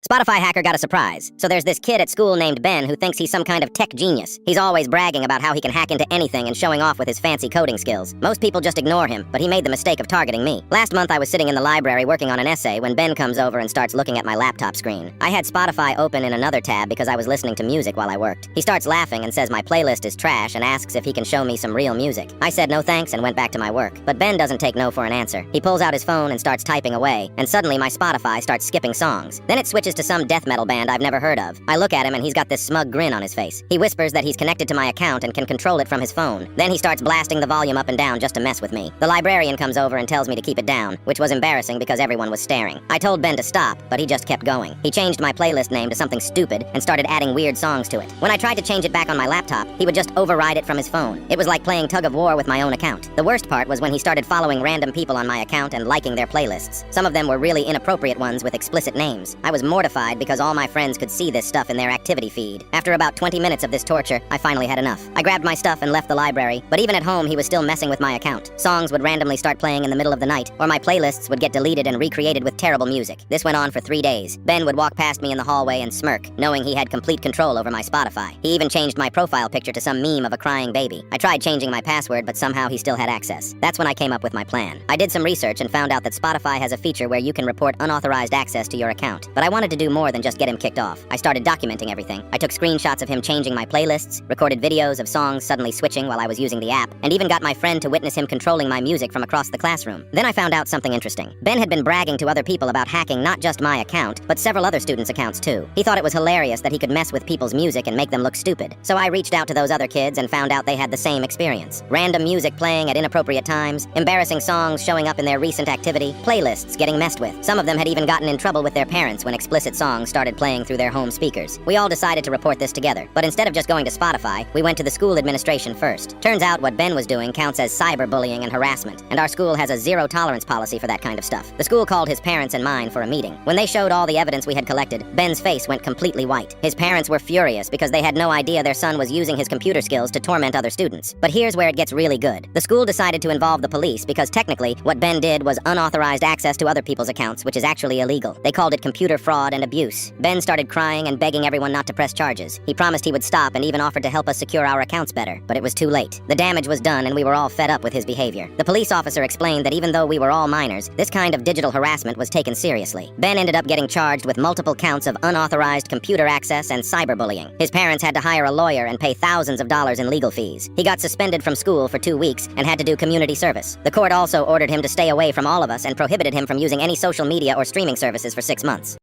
Spotify hacker got a surprise. So there's this kid at school named Ben who thinks he's some kind of tech genius. He's always bragging about how he can hack into anything and showing off with his fancy coding skills. Most people just ignore him, but he made the mistake of targeting me. Last month I was sitting in the library working on an essay when Ben comes over and starts looking at my laptop screen. I had Spotify open in another tab because I was listening to music while I worked. He starts laughing and says my playlist is trash and asks if he can show me some real music. I said no thanks and went back to my work. But Ben doesn't take no for an answer. He pulls out his phone and starts typing away, and suddenly my Spotify starts skipping songs. Then it switches to some death metal band I've never heard of. I look at him and he's got this smug grin on his face. He whispers that he's connected to my account and can control it from his phone. Then he starts blasting the volume up and down just to mess with me. The librarian comes over and tells me to keep it down, which was embarrassing because everyone was staring. I told Ben to stop, but he just kept going. He changed my playlist name to something stupid and started adding weird songs to it. When I tried to change it back on my laptop, he would just override it from his phone. It was like playing tug of war with my own account. The worst part was when he started following random people on my account and liking their playlists. Some of them were really inappropriate ones with explicit names. I was mortified because all my friends could see this stuff in their activity feed. After about 20 minutes of this torture, I finally had enough. I grabbed my stuff and left the library, but even at home he was still messing with my account. Songs would randomly start playing in the middle of the night, or my playlists would get deleted and recreated with terrible music. This went on for 3 days. Ben would walk past me in the hallway and smirk, knowing he had complete control over my Spotify. He even changed my profile picture to some meme of a crying baby. I tried changing my password, but somehow he still had access. That's when I came up with my plan. I did some research and found out that Spotify has a feature where you can report unauthorized access to your account. But I wanted to do more than just get him kicked off. I started documenting everything. I took screenshots of him changing my playlists, recorded videos of songs suddenly switching while I was using the app, and even got my friend to witness him controlling my music from across the classroom. Then I found out something interesting. Ben had been bragging to other people about hacking not just my account, but several other students' accounts too. He thought it was hilarious that he could mess with people's music and make them look stupid. So I reached out to those other kids and found out they had the same experience. Random music playing at inappropriate times, embarrassing songs showing up in their recent activity, playlists getting messed with. Some of them had even gotten in trouble with their parents when explicit songs started playing through their home speakers. We all decided to report this together, but instead of just going to Spotify, we went to the school administration first. Turns out what Ben was doing counts as cyberbullying and harassment, and our school has a zero-tolerance policy for that kind of stuff. The school called his parents and mine for a meeting. When they showed all the evidence we had collected, Ben's face went completely white. His parents were furious because they had no idea their son was using his computer skills to torment other students. But here's where it gets really good. The school decided to involve the police because technically what Ben did was unauthorized access to other people's accounts, which is actually illegal. They called it computer fraud and abuse. Ben started crying and begging everyone not to press charges. He promised he would stop and even offered to help us secure our accounts better, but it was too late. The damage was done and we were all fed up with his behavior. The police officer explained that even though we were all minors, this kind of digital harassment was taken seriously. Ben ended up getting charged with multiple counts of unauthorized computer access and cyberbullying. His parents had to hire a lawyer and pay thousands of dollars in legal fees. He got suspended from school for 2 weeks and had to do community service. The court also ordered him to stay away from all of us and prohibited him from using any social media or streaming services for 6 months.